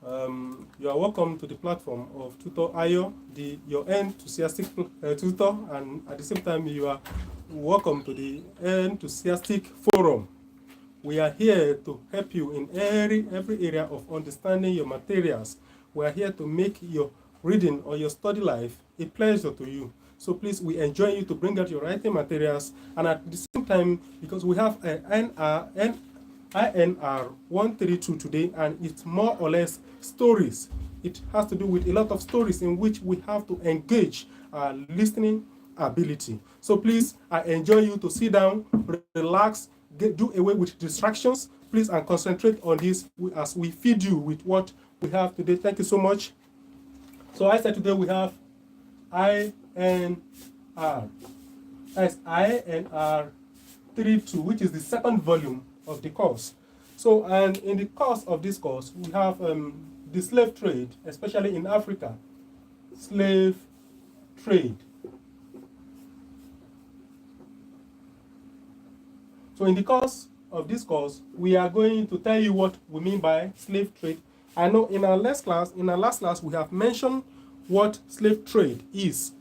You are welcome to the platform of Tutor Ayo, your enthusiastic tutor, and at the same time, you are welcome to the enthusiastic forum. We are here to help you in every area of understanding your materials. We are here to make your reading or your study life a pleasure to you. So please, we enjoin you to bring out your writing materials, and at the same time, because we have an INR 132 today, and it's more or less stories. It has to do with a lot of stories in which we have to engage our listening ability. So please, I enjoin you to sit down, relax, do away with distractions, please, and concentrate on this as we feed you with what we have today. Thank you so much. So I said today we have INR. That's INR 32, which is the second volume of the course. So, and in the course of this course, we have the slave trade, especially in Africa. Slave trade. So in the course of this course, we are going to tell you what we mean by slave trade. I know in our last class, we have mentioned what slave trade is.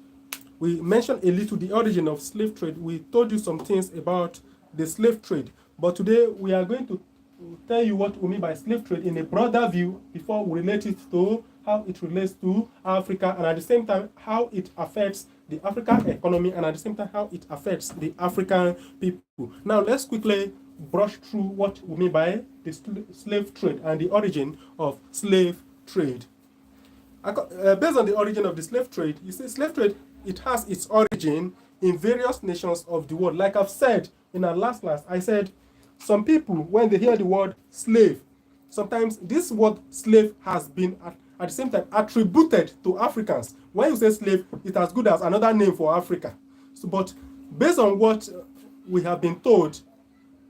We mentioned a little the origin of slave trade. We told you some things about the slave trade. But today we are going to tell you what we mean by slave trade in a broader view before we relate it to how it relates to Africa, and at the same time how it affects the African economy, and at the same time how it affects the African people. Now let's quickly brush through what we mean by the slave trade and the origin of slave trade. Based on the origin of the slave trade, you see, slave trade, it has its origin in various nations of the world. Like I've said in our last class, I said some people, when they hear the word slave, sometimes this word slave has been at the same time attributed to Africans. When you say slave, it's as good as another name for Africa. So, but based on what we have been told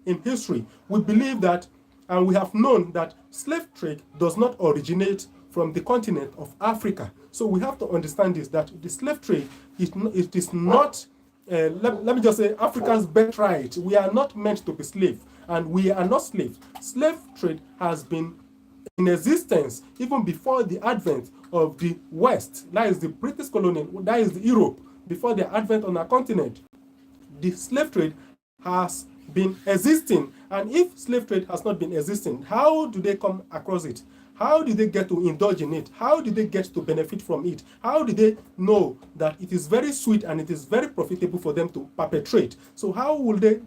in history, we believe that, and we have known that slave trade does not originate from the continent of Africa. So we have to understand this, that the slave trade, it is not, let me just say, Africans' birthright. We are not meant to be slaves, and we are not slaves. Slave trade has been in existence even before the advent of the West, that is the British colonial, that is the Europe, before the advent on our continent. The slave trade has been existing, and if slave trade has not been existing, how do they come across it? How did they get to indulge in it? How did they get to benefit from it? How did they know that it is very sweet and it is very profitable for them to perpetrate? So how will they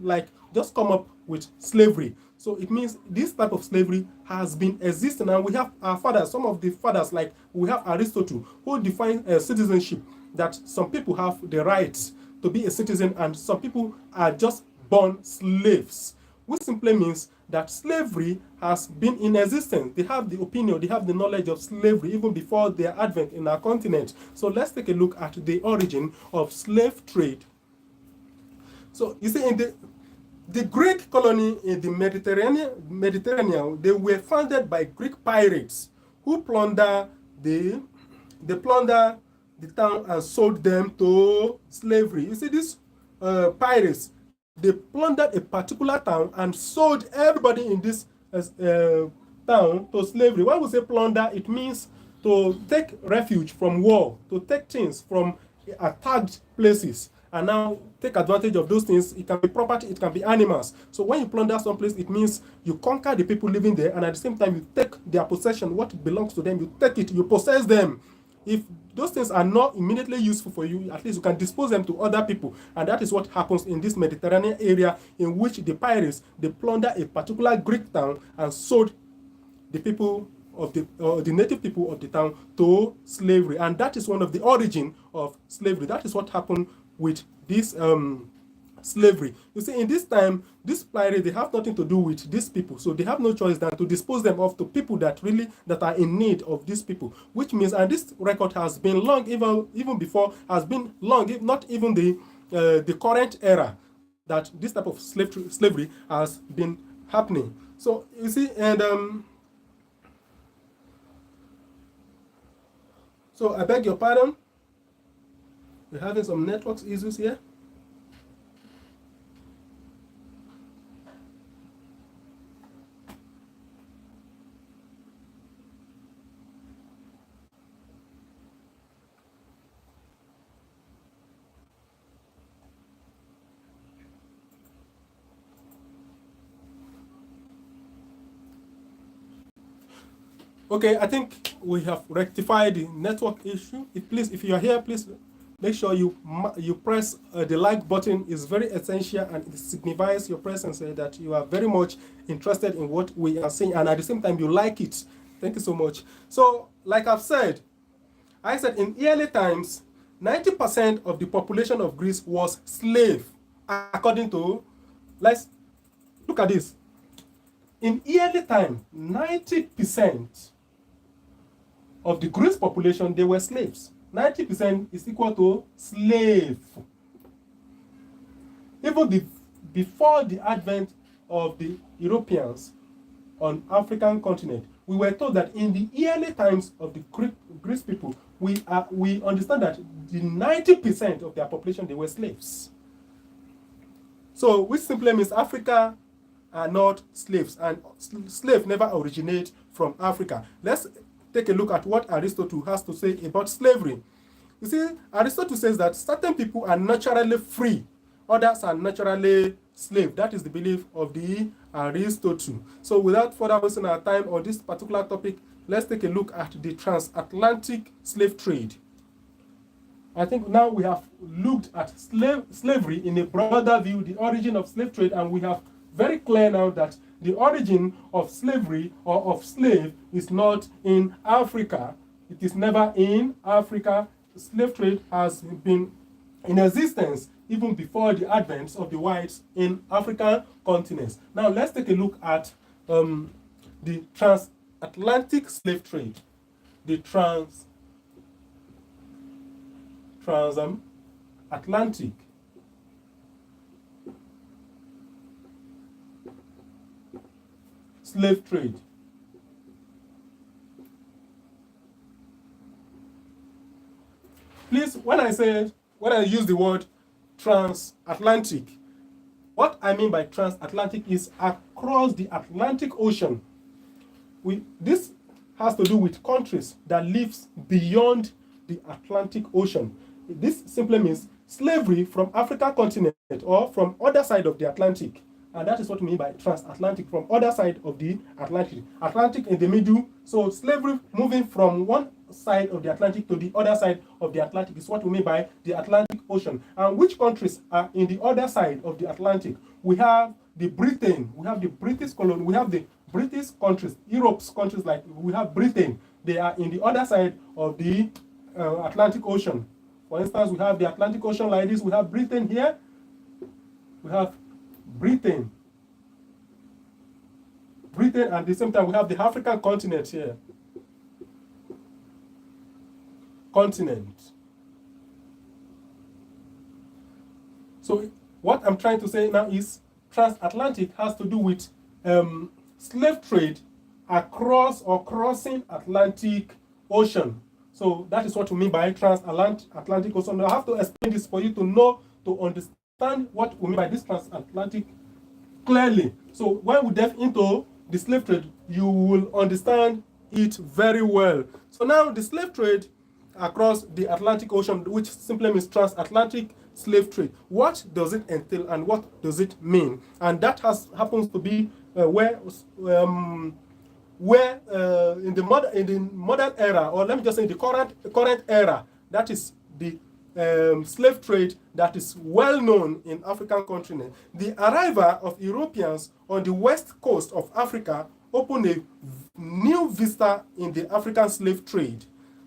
just come up with slavery? So it means this type of slavery has been existing, and we have our fathers, some of the fathers, like we have Aristotle, who defines citizenship, that some people have the rights to be a citizen and some people are just born slaves, which simply means that slavery has been in existence. They have the opinion, they have the knowledge of slavery even before their advent in our continent. So let's take a look at the origin of slave trade. So you see, in the Greek colony in the Mediterranean, they were founded by Greek pirates who plunder the town and sold them to slavery. You see, these pirates, they plundered a particular town and sold everybody in this town to slavery. When we say plunder, it means to take refuge from war, to take things from attacked places, and now take advantage of those things. It can be property, it can be animals. So when you plunder some place, it means you conquer the people living there, and at the same time you take their possession, what belongs to them, you take it, you possess them. If those things are not immediately useful for you, at least you can dispose them to other people. And that is what happens in this Mediterranean area, in which the pirates, they plunder a particular Greek town and sold the people of the native people of the town to slavery. And that is one of the origin of slavery. That is what happened with this slavery. You see, in this time, these pirates, they have nothing to do with these people, so they have no choice than to dispose them off to people that are in need of these people. Which means, and this record has been long, even before, has been long, if not even the current era, that this type of slavery has been happening. So you see, and so I beg your pardon, we're having some network issues here. Okay, I think we have rectified the network issue. If you are here, please make sure you press the like button. Is very essential, and it signifies your presence, that you are very much interested in what we are saying, and at the same time you like it. Thank you so much. So, like I've said, in early times, 90% of the population of Greece was slave, according to, let's look at this. In early time, 90% of the Greece population, they were slaves. 90% is equal to slave. Even before the advent of the Europeans on African continent, we were told that in the early times of the Greece people, we understand that the 90% of their population, they were slaves. So, which simply means Africa are not slaves, and slave never originate from Africa. Let's take a look at what Aristotle has to say about slavery. You see, Aristotle says that certain people are naturally free, others are naturally slave. That is the belief of the Aristotle. So without further wasting our time on this particular topic, let's take a look at the transatlantic slave trade. I think now we have looked at slavery in a broader view, the origin of slave trade, and we have very clear now that the origin of slavery or of slave is not in Africa. It is never in Africa. Slave trade has been in existence even before the advent of the whites in African continents. Now let's take a look at the transatlantic slave trade. The transatlantic slave trade. Please, when I use the word transatlantic, what I mean by transatlantic is across the Atlantic Ocean. This has to do with countries that lives beyond the Atlantic Ocean. This simply means slavery from African continent or from other side of the Atlantic. And that is what we mean by transatlantic, from other side of the Atlantic. Atlantic in the middle, so slavery moving from one side of the Atlantic to the other side of the Atlantic is what we mean by the Atlantic Ocean. And which countries are in the other side of the Atlantic? We have the Britain, we have the British colony, we have the British countries, Europe's countries, like we have Britain. They are in the other side of the Atlantic Ocean. For instance, we have the Atlantic Ocean like this. We have Britain here. We have Britain, and at the same time we have the African continent here. So what I'm trying to say now is transatlantic has to do with slave trade across or crossing Atlantic Ocean. So that is what we mean by transatlantic ocean. I have to explain this for you to know, to understand what we mean by this transatlantic clearly. So when we delve into the slave trade, you will understand it very well. So now the slave trade across the Atlantic Ocean, which simply means transatlantic slave trade. What does it entail and what does it mean? And that happens to be where in the modern era, or let me just say the current era, that is the slave trade that is well known in African continent. The arrival of Europeans on the west coast of Africa opened a new vista in the African slave trade.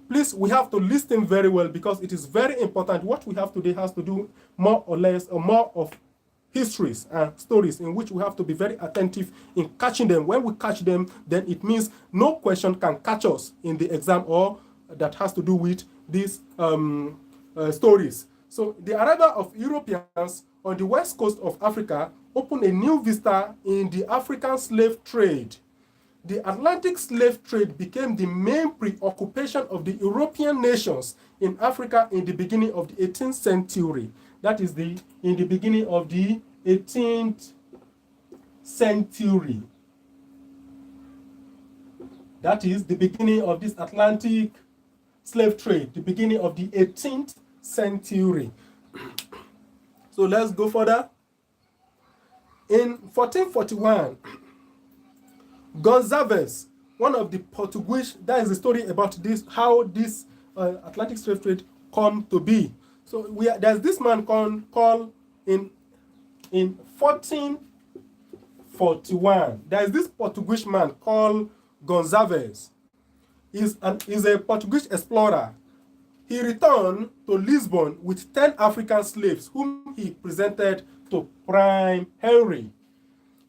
Please, we have to listen very well because it is very important. What we have today has to do more or less or more of histories and stories in which we have to be very attentive in catching them. When we catch them, then it means no question can catch us in the exam or that has to do with these stories. So the arrival of Europeans on the west coast of Africa opened a new vista in the African slave trade. The Atlantic slave trade became the main preoccupation of the European nations in Africa in the beginning of the 18th century. That is in the beginning of the 18th century. That is the beginning of this Atlantic slave trade, the beginning of the 18th century. So let's go further. In 1441, Gonzalez one of the Portuguese, that is the story about this, how this Atlantic slave trade come to be. So there's this man called in 1441. There's this Portuguese man called Gonçalves. He's a Portuguese explorer. He returned to Lisbon with 10 African slaves whom he presented to Prime Henry.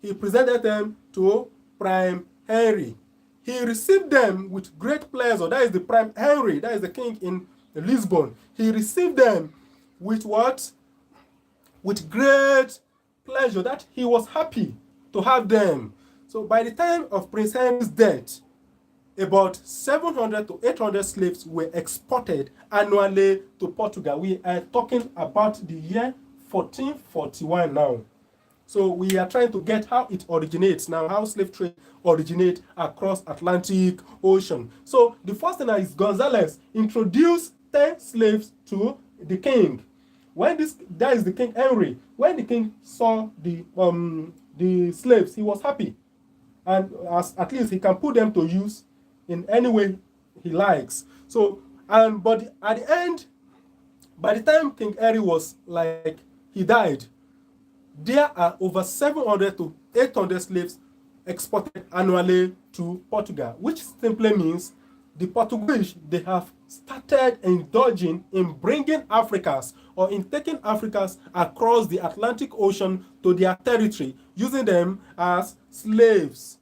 He presented them to Prime Henry. He received them with great pleasure. That is the Prime Henry, that is the king in Lisbon. He received them with what? With great pleasure, that he was happy to have them. So by the time of Prince Henry's death, about 700 to 800 slaves were exported annually to Portugal. We are talking about the year 1441 now. So we are trying to get how it originates now, how slave trade originates across Atlantic Ocean. So the first thing is Gonzalez introduced 10 slaves to the king. That is the King Henry. When the king saw the slaves, he was happy, and at least he can put them to use in any way he likes. So, but at the end, by the time King Henry was like, he died, there are over 700 to 800 slaves exported annually to Portugal, which simply means the Portuguese, they have started indulging in bringing Africans or in taking Africans across the Atlantic Ocean to their territory, using them as slaves.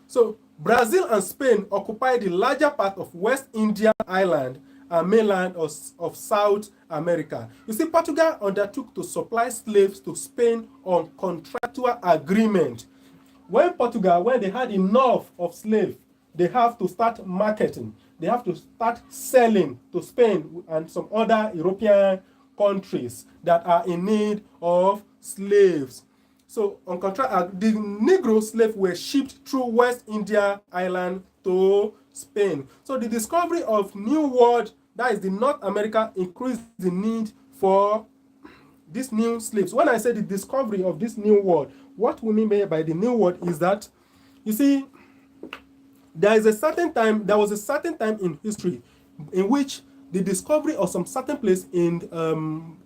So Brazil and Spain occupied the larger part of West India Island and mainland of South America. You see, Portugal undertook to supply slaves to Spain on contractual agreement. When they had enough of slaves, they have to start marketing. They have to start selling to Spain and some other European countries that are in need of slaves. So, on contract, the Negro slaves were shipped through West India Island to Spain. So, the discovery of New World, that is the North America, increased the need for these new slaves. When I say the discovery of this New World, what we mean by the New World is that, you see, there was a certain time in history in which the discovery of some certain place in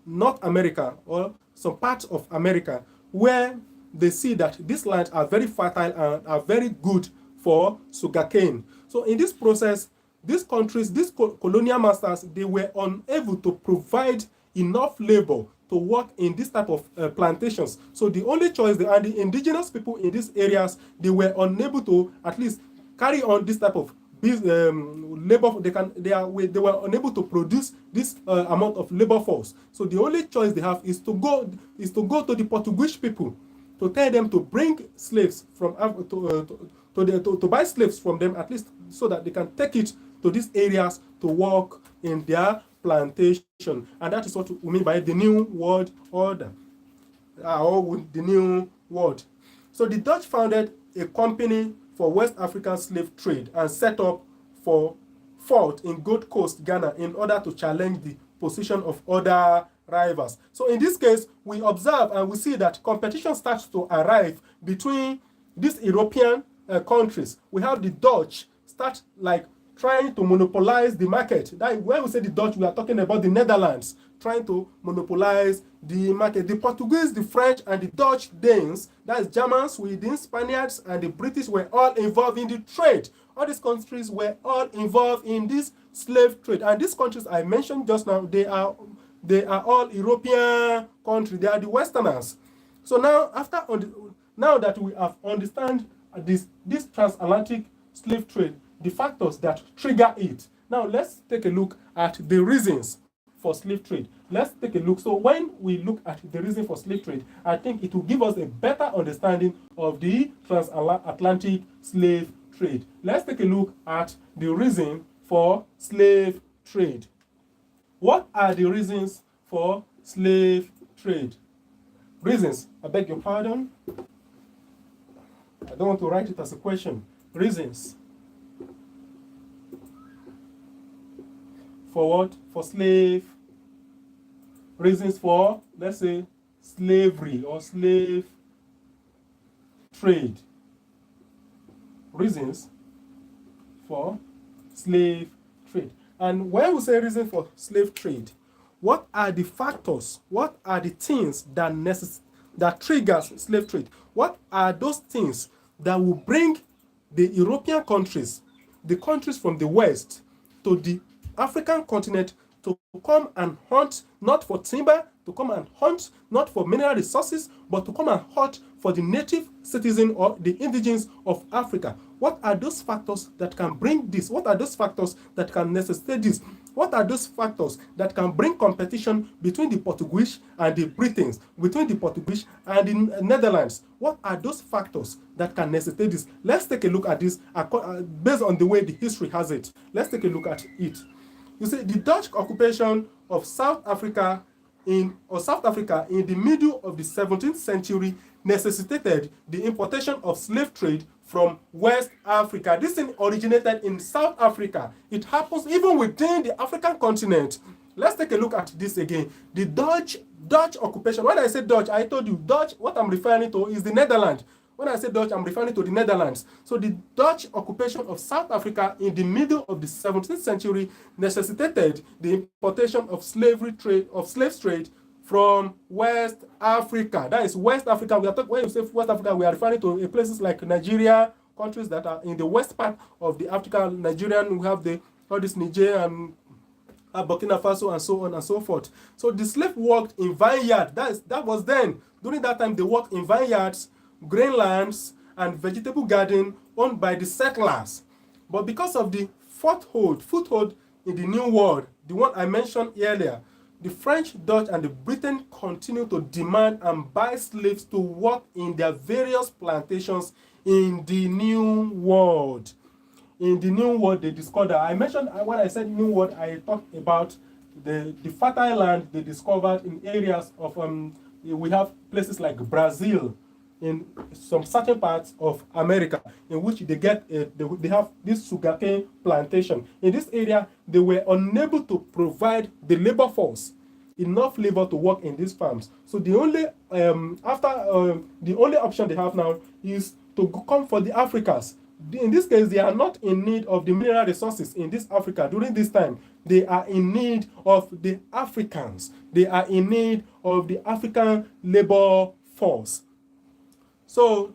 North America or some parts of America where they see that these lands are very fertile and are very good for sugarcane. So in this process, these countries, these colonial masters, they were unable to provide enough labor to work in this type of plantations. So the only choice, and the indigenous people in these areas, they were unable to at least carry on this type of labor. They were unable to produce this amount of labor force. So the only choice they have is to go to the Portuguese people to tell them to bring slaves from to buy slaves from them, at least so that they can take it to these areas to work in their plantation. And that is what we mean by the New World Order, or the New World. So the Dutch founded a company for West African slave trade and set up for fort in Gold Coast, Ghana, in order to challenge the position of other rivals. So in this case, we observe and we see that competition starts to arrive between these European countries. We have the Dutch start like trying to monopolize the market. That, when we say the Dutch, we are talking about the Netherlands trying to monopolize the market. The Portuguese, the French, and the Dutch Danes, that is Germans, Swedes, Spaniards, and the British, were all involved in the trade. All these countries were all involved in this slave trade. And these countries I mentioned just now, they are all European countries. They are the Westerners. So now, now that we have understand this transatlantic slave trade, the factors that trigger it. Now let's take a look at the reasons for slave trade. Let's take a look. So when we look at the reason for slave trade, I think it will give us a better understanding of the transatlantic slave trade. Let's take a look at the reason for slave trade. What are the reasons for slave trade? Reasons. I beg your pardon. I don't want to write it as a question. Reasons. For what? For slave. Reasons for, let's say, slavery or slave trade. reasons for slave trade. And when we say reason for slave trade, what are the factors? What are the things that triggers slave trade? What are those things that will bring the European countries, the countries from the West, to the African continent to come and hunt, not for timber, to come and hunt, not for mineral resources, but to come and hunt for the native citizen or the indigenes of Africa? What are those factors that can bring this? What are those factors that can necessitate this? What are those factors that can bring competition between the Portuguese and the Britons, between the Portuguese and the Netherlands? What are those factors that can necessitate this? Let's take a look at this based on the way the history has it. Let's take a look at it. You see, the Dutch occupation of South Africa in the middle of the 17th century necessitated the importation of slave trade from West Africa. This thing originated in South Africa. It happens even within the African continent. Let's take a look at this again. The Dutch occupation. When I say Dutch, I told you Dutch, what I'm referring to is the Netherlands. When I say Dutch, I'm referring to the Netherlands. So the Dutch occupation of South Africa in the middle of the 17th century necessitated the importation of slave trade from West Africa. That is West Africa. When you say West Africa, we are referring to places like Nigeria, countries that are in the west part of the Africa. Nigerian, we have all this Niger and Burkina Faso and so on and so forth. So the slave worked in vineyards. That was then. During that time, they worked in vineyards, grainlands, and vegetable garden owned by the settlers. But because of the foothold in the New World, the one I mentioned earlier, the French, Dutch, and the Britain continued to demand and buy slaves to work in their various plantations in the New World. In the New World, they discovered, I mentioned, when I said New World, I talked about the fertile land they discovered in areas of, we have places like Brazil, in some certain parts of America, in which they have this sugarcane plantation. In this area, they were unable to provide the labor force, enough labor to work in these farms. So the only option they have now is to come for the Africans. In this case, they are not in need of the mineral resources in this Africa during this time. They are in need of the Africans. They are in need of the African labor force. So,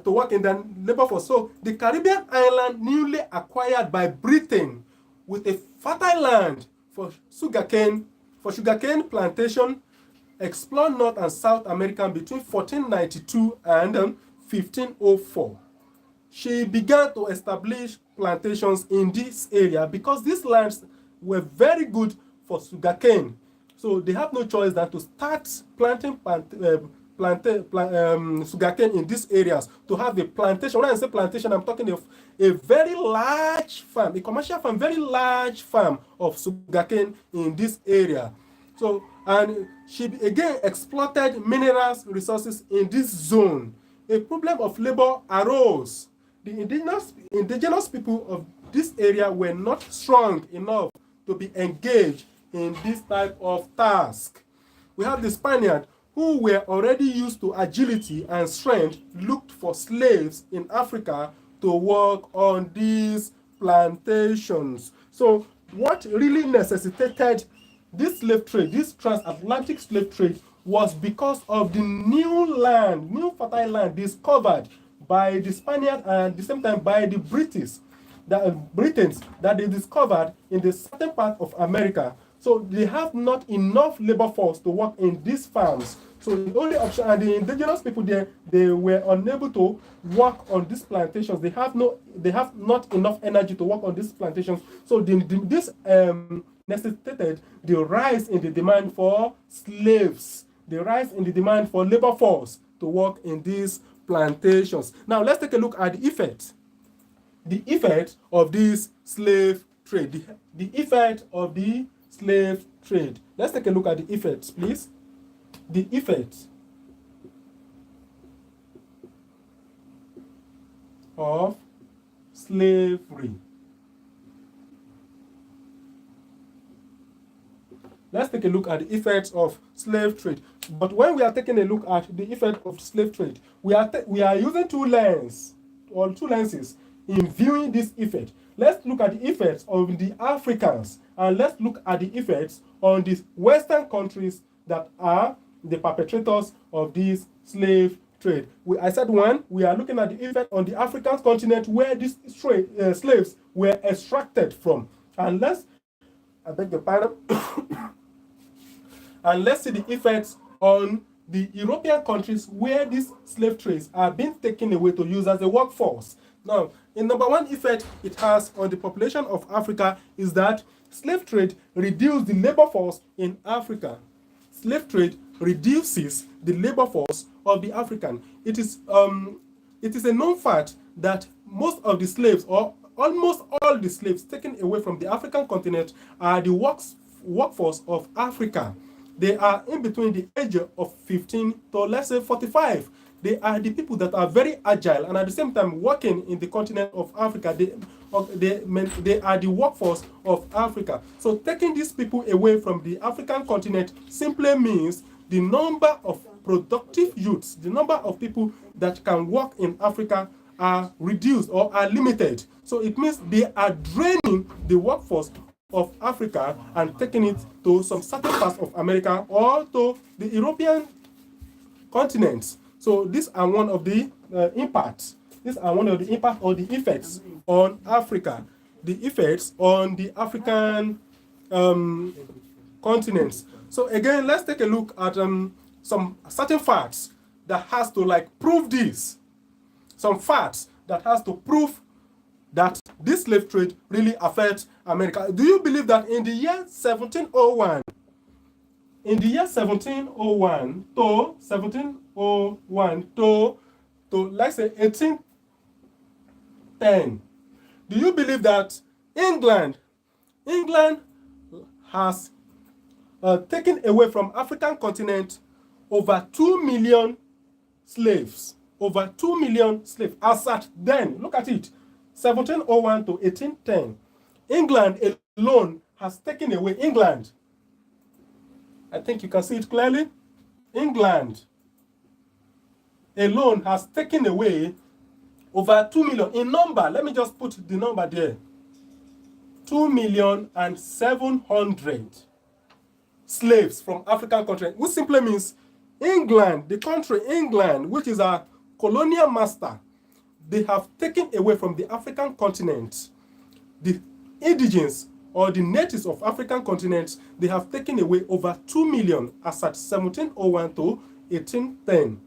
to work in the labor force. So, the Caribbean island newly acquired by Britain with a fertile land for sugarcane plantation explored North and South America between 1492 and 1504. She began to establish plantations in this area because these lands were very good for sugarcane. So they have no choice than to start planting sugarcane in these areas, to have a plantation. When I say plantation, I'm talking of a very large farm, a commercial farm, very large farm of sugarcane in this area. So, and she again exploited minerals resources in this zone. A problem of labor arose. The indigenous people of this area were not strong enough to be engaged in this type of task. We have the Spaniards, who were already used to agility and strength, looked for slaves in Africa to work on these plantations. So what really necessitated this slave trade, this transatlantic slave trade, was because of the new fertile land discovered by the Spaniards and at the same time by the Britons that they discovered in the southern part of America. So they have not enough labor force to work in these farms. So the only option, and the indigenous people there, they were unable to work on these plantations. They have not enough energy to work on these plantations. So this necessitated the rise in the demand for slaves, the rise in the demand for labor force to work in these plantations. Now let's take a look at the effect of this slave trade. The effect of the slave trade. Let's take a look at the effects, please. The effect of slavery. Let's take a look at the effects of slave trade. But when we are taking a look at the effect of slave trade, we are using two lenses or two lenses in viewing this effect. Let's look at the effects of the Africans, and let's look at the effects on the Western countries that are the perpetrators of this slave trade. I said one, we are looking at the effect on the African continent where these slaves were extracted from. And I beg your pardon, and let's see the effects on the European countries where these slave trades are being taken away to use as a workforce. Now, in number one effect it has on the population of Africa is that slave trade reduced the labor force in Africa. Slave trade reduces the labor force of the African. It is a known fact that most of the slaves, or almost all the slaves taken away from the African continent, are the workforce of Africa. They are in between the age of 15 to, let's say, 45. They are the people that are very agile and at the same time working in the continent of Africa. They are the workforce of Africa. So taking these people away from the African continent simply means the number of productive youths, the number of people that can work in Africa are reduced or are limited. So it means they are draining the workforce of Africa and taking it to some certain parts of America or to the European continents. So these are one of the impacts. These are one of the impacts or the effects on Africa. The effects on the African continents. So again, let's take a look at some certain facts that has to prove this. Some facts that has to prove that this slave trade really affects America. Do you believe that in the year 1701, to let's say 1810, do you believe that England has taken away from African continent over 2 million slaves? Over 2 million slaves. As at then, look at it, 1701 to 1810. England alone has taken away, England, I think you can see it clearly, England alone has taken away over 2 million. In number, let me just put the number there, 2,700,000 slaves from African countries, which simply means England, the country England, which is a colonial master, they have taken away from the African continent the indigens or the natives of African continents. They have taken away over 2 million as at 1701 to 1810.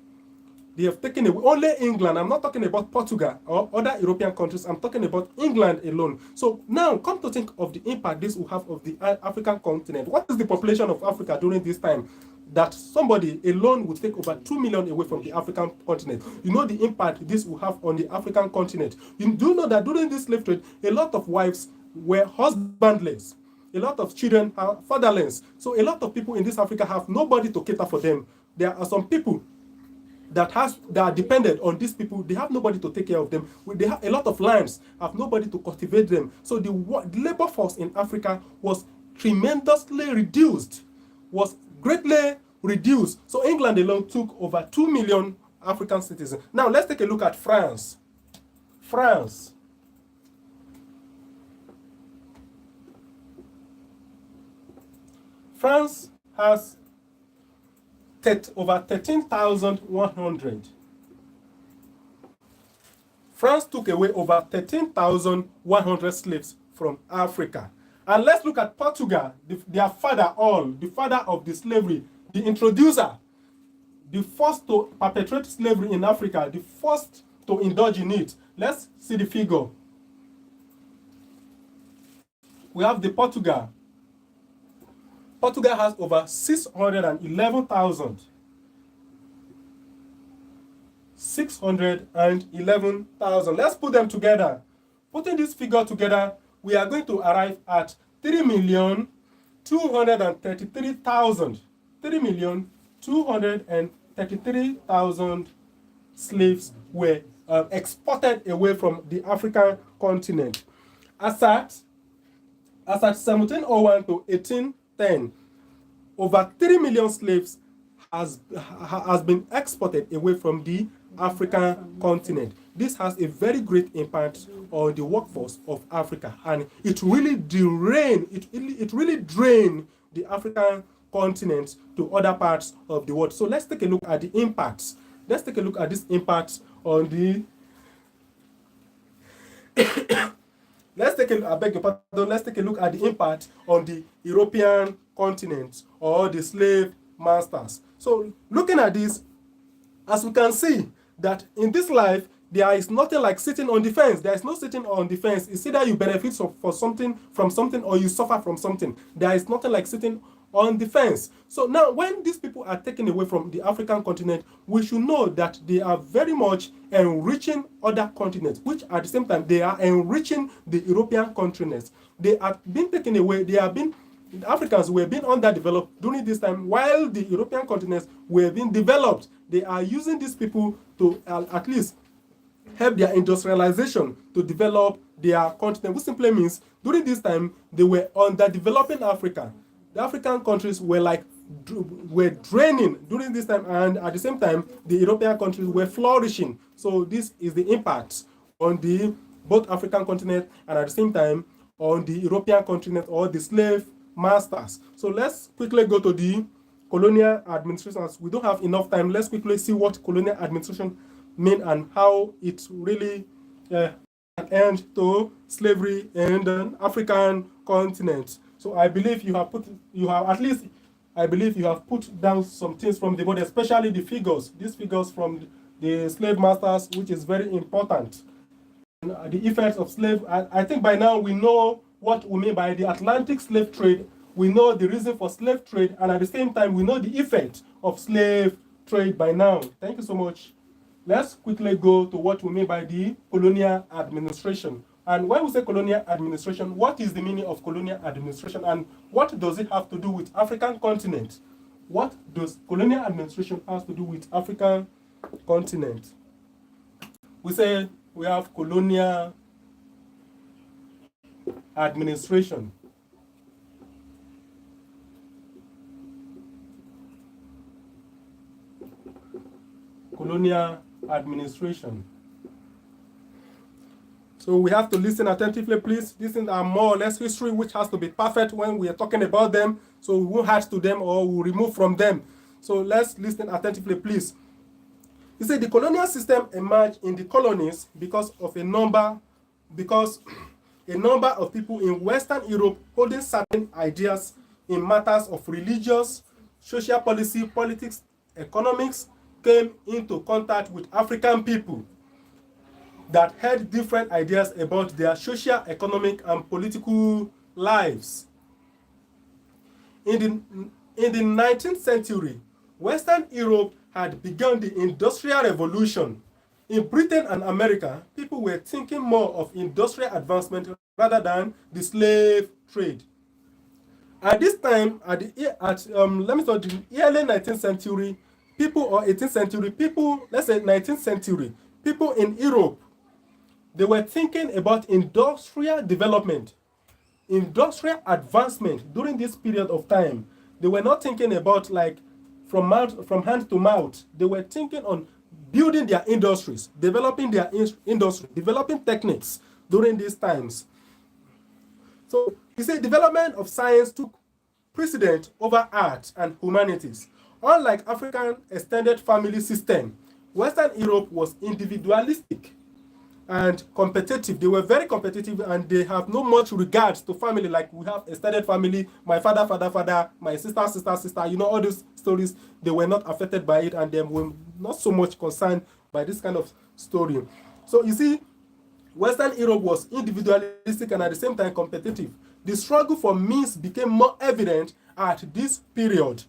They have taken away only England. I'm not talking about Portugal or other European countries. I'm talking about England alone. So now come to think of the impact this will have of the African continent. What is the population of Africa during this time that somebody alone would take over 2 million away from the African continent? You know the impact this will have on the African continent. You do know that during this slave trade, a lot of wives were husbandless. A lot of children are fatherless. So a lot of people in this Africa have nobody to cater for them. There are some people that are dependent on these people. They have nobody to take care of them. They have a lot of lands, have nobody to cultivate them. So the labor force in Africa was tremendously reduced, was greatly reduced. So England alone took over 2 million African citizens. Now let's take a look at France. France has over 13,100. France took away over 13,100 slaves from Africa. And let's look at Portugal, their father of the slavery, the introducer, the first to perpetrate slavery in Africa, the first to indulge in it. Let's see the figure. We have the Portugal. Portugal has over 611,000. 611,000. Let's put them together. Putting this figure together, we are going to arrive at 3,233,000. 3,233,000 slaves were exported away from the African continent. As at 1701 to 1810, over 3 million slaves has been exported away from the African continent. This has a very great impact on the workforce of Africa, and it really drained the African continent to other parts of the world. So let's take a look at the impacts. Let's take a look at this impact on the let's take a look at the impact on the European continent or the slave masters. So looking at this, as we can see that in this life, there is nothing like sitting on the fence. There is no sitting on the fence. It's either you benefit from something or you suffer from something. There is nothing like sitting on the fence. So now when these people are taken away from the African continent, we should know that they are very much enriching other continents, which at the same time they are enriching the European continents. They are being taken away. The Africans were being underdeveloped during this time, while the European continents were being developed. They are using these people to at least help their industrialization to develop their continent, which simply means during this time they were underdeveloping Africa. The African countries were draining during this time, and at the same time the European countries were flourishing. So this is the impact on the both African continent and at the same time on the European continent or the slave masters. So let's quickly go to the colonial administration. As we don't have enough time, let's quickly see what colonial administration mean and how it really an end to slavery in the African continent. So I believe you have put down some things from the board, especially the figures. These figures from the slave masters, which is very important. And the effects of slave. I think by now we know what we mean by the Atlantic slave trade. We know the reason for slave trade, and at the same time we know the effect of slave trade by now. Thank you so much. Let's quickly go to what we mean by the colonial administration. And when we say colonial administration, what is the meaning of colonial administration and what does it have to do with African continent? What does colonial administration have to do with African continent? We say we have colonial administration. Colonial administration. So we have to listen attentively, please. These things are more or less history, which has to be perfect when we are talking about them, so we won't add to them or we'll remove from them. So let's listen attentively, please. You see, the colonial system emerged in the colonies because a number of people in Western Europe holding certain ideas in matters of religious, social policy, politics, economics, came into contact with African people that had different ideas about their social, economic, and political lives. In the 19th century, Western Europe had begun the Industrial Revolution. In Britain and America, people were thinking more of industrial advancement rather than the slave trade. At this time, the early 19th century, people, or 18th century, people, let's say 19th century, people in Europe, they were thinking about industrial development, industrial advancement during this period of time. They were not thinking about like from hand to mouth. They were thinking on building their industries, developing their industry, developing techniques during these times. So you see, development of science took precedence over art and humanities. Unlike African extended family system, Western Europe was individualistic and competitive. They were very competitive and they have no much regards to family, like we have extended family, my father, my sister, you know, all those stories. They were not affected by it and they were not so much concerned by this kind of story. So you see, Western Europe was individualistic and at the same time competitive. The struggle for means became more evident at this period.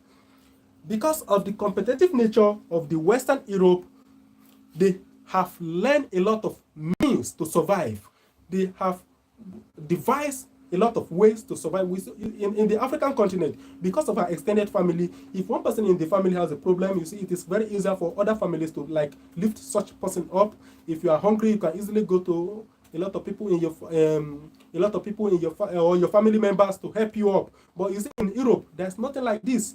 Because of the competitive nature of the Western Europe, they have learned a lot of means to survive. They have devised a lot of ways to survive. In the African continent, because of our extended family, if one person in the family has a problem, you see, it is very easier for other families to like lift such person up. If you are hungry, you can easily go to a lot of people in your or your family members to help you up. But you see, in Europe, there's nothing like this.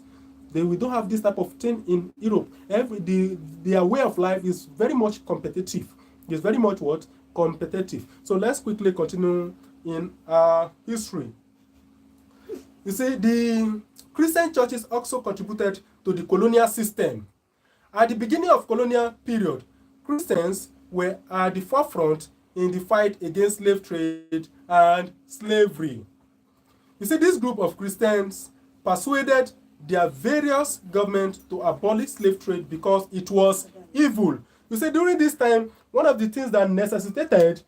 We don't have this type of thing in Europe. Their way of life is very much competitive. It's very much what? Competitive. So let's quickly continue in our history. You see, the Christian churches also contributed to the colonial system. At the beginning of colonial period, Christians were at the forefront in the fight against slave trade and slavery. You see, this group of Christians persuaded their various governments to abolish slave trade because it was evil. You see, during this time, one of the things that necessitated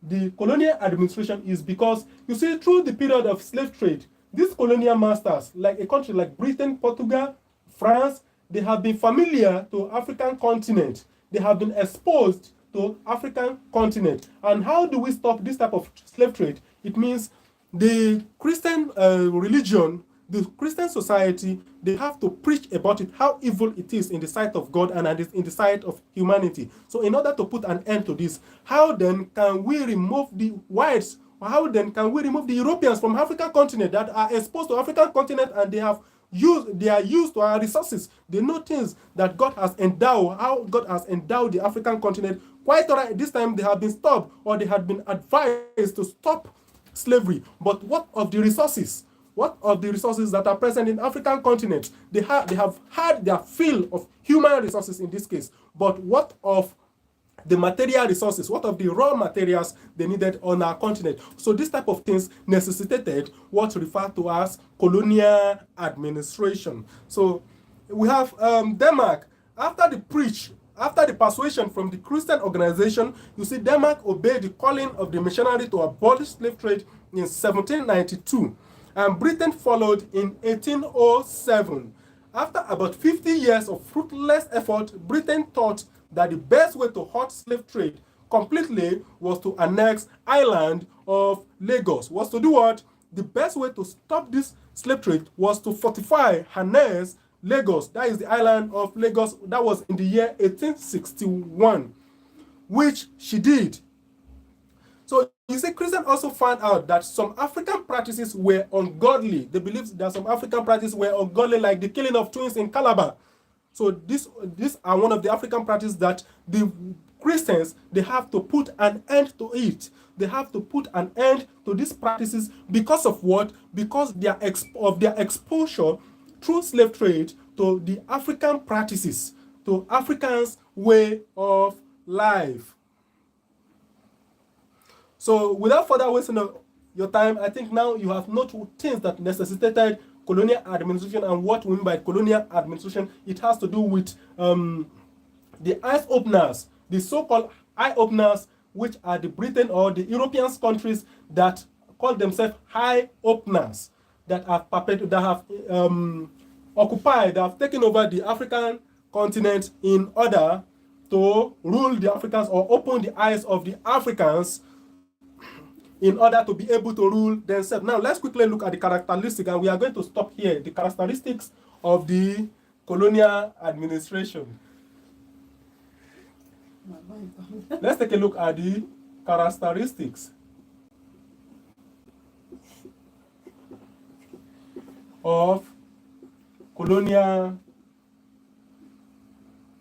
the colonial administration is because, you see, through the period of slave trade, these colonial masters, like a country like Britain, Portugal, France, they have been familiar to African continent. They have been exposed to African continent. And how do we stop this type of slave trade? It means the Christian religion, the Christian society, they have to preach about it, how evil it is in the sight of God and in the sight of humanity. So in order to put an end to this, how then can we remove the whites? How then can we remove the Europeans from African continent that are exposed to African continent and they are used to our resources? They know things that God has endowed, how God has endowed the African continent. Quite all right, this time they have been stopped or they had been advised to stop slavery. But what of the resources? What of the resources that are present in African continent? They have had their fill of human resources in this case. But what of the material resources? What of the raw materials they needed on our continent? So this type of things necessitated what's referred to as colonial administration. So we have Denmark. After the persuasion from the Christian organization, you see, Denmark obeyed the calling of the missionary to abolish slave trade in 1792. And Britain followed in 1807. After about 50 years of fruitless effort, Britain thought that the best way to halt slave trade completely was to annex island of Lagos. Was to do what? The best way to stop this slave trade was to fortify, harness Lagos. That is the island of Lagos. That was in the year 1861, which she did. So you see, Christians also found out that some African practices were ungodly. They believed that some African practices were ungodly, like the killing of twins in Calabar. So these are one of the African practices that the Christians, they have to put an end to it. They have to put an end to these practices because of what? Because of their exposure through slave trade to the African practices, to Africans' way of life. So without further wasting your time, I think now you have noted things that necessitated colonial administration. And what we mean by colonial administration, it has to do with the eye openers, the so-called eye openers, which are the Britain or the European countries that call themselves eye openers, that have occupied, that have taken over the African continent in order to rule the Africans or open the eyes of the Africans in order to be able to rule themselves. Now, let's quickly look at the characteristics, and we are going to stop here. The characteristics of the colonial administration. Let's take a look at the characteristics of colonial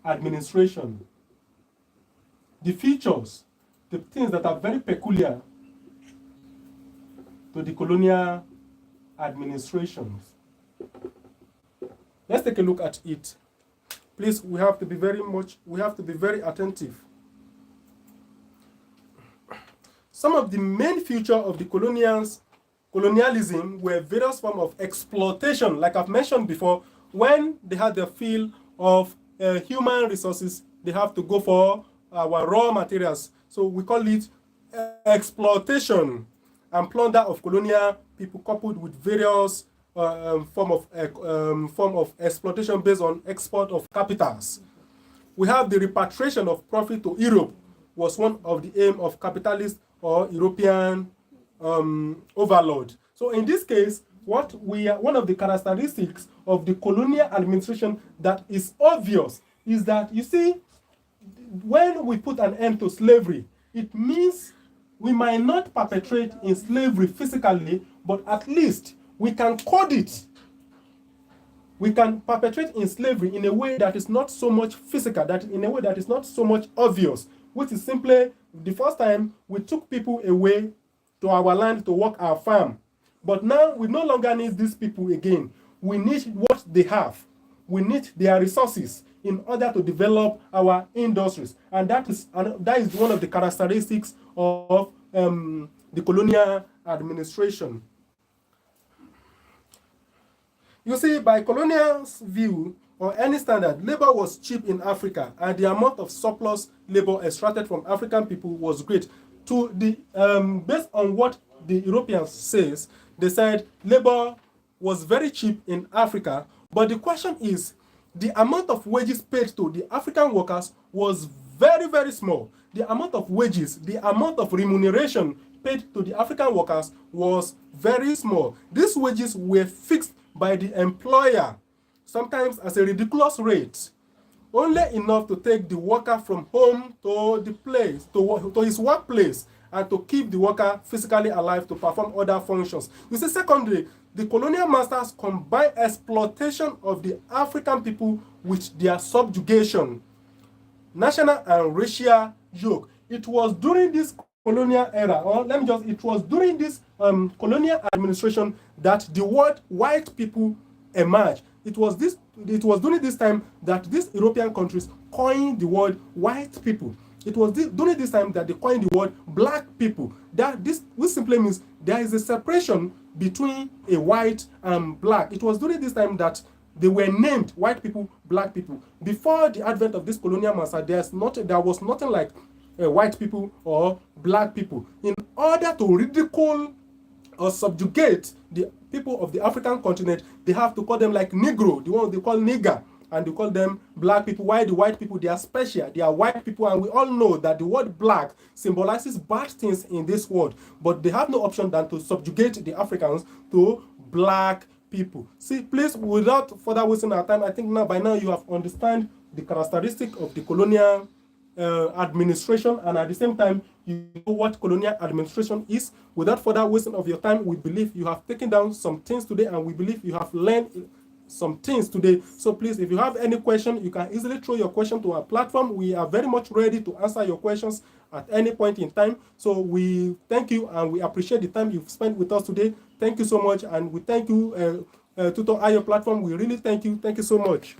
administration. The features, the things that are very peculiar to the colonial administrations. Let's take a look at it. Please, we have to be very attentive. Some of the main features of the colonialism were various forms of exploitation, like I've mentioned before. When they had the field of human resources, they have to go for our raw materials. So we call it exploitation and plunder of colonial people, coupled with various form of exploitation based on export of capitals. We have the repatriation of profit to Europe was one of the aim of capitalist or European overlord. So in this case, one of the characteristics of the colonial administration that is obvious is that, you see, when we put an end to slavery, it means we might not perpetrate in slavery physically, but at least we can code it. we can perpetrate in slavery in a way that is not so much physical, that in a way that is not so much obvious, which is simply the first time we took people away to our land to work our farm. But now we no longer need these people again. We need what they have. We need their resources in order to develop our industries. And that is one of the characteristics of the colonial administration. You see, by colonial's view, or any standard, labor was cheap in Africa, and the amount of surplus labor extracted from African people was great. Based on what the Europeans says, they said labor was very cheap in Africa, but the question is, the amount of wages paid to the African workers was very, very small. The amount of wages, the amount of remuneration paid to the African workers was very small. These wages were fixed by the employer, sometimes as a ridiculous rate, only enough to take the worker from home to the place, to his workplace, and to keep the worker physically alive to perform other functions. You see, secondly, the colonial masters combined exploitation of the African people with their subjugation, national and racial yoke. It was during this colonial era, or it was during this colonial administration that the word white people emerged. It was during this time that these European countries coined the word white people. It was during this time that they coined the word black people. Which simply means there is a separation between a white and black. It was during this time that they were named white people, black people. Before the advent of this colonial master, there was nothing like white people or black people. In order to ridicule or subjugate the people of the African continent, they have to call them like Negro, the one they call nigger, and they call them black people. Why the white people? They are special. They are white people, and we all know that the word black symbolizes bad things in this world. But they have no option than to subjugate the Africans to black people. See, please, without further wasting our time, I think by now you have understand the characteristic of the colonial administration, and at the same time you know what colonial administration is. Without further wasting of your time, we believe you have taken down some things today, and we believe you have learned some things today. So please, if you have any question, you can easily throw your question to our platform. We are very much ready to answer your questions at any point in time. So we thank you, and we appreciate the time you've spent with us today. Thank you so much, and we thank you, Tutor Ayo platform. We really thank you. Thank you so much.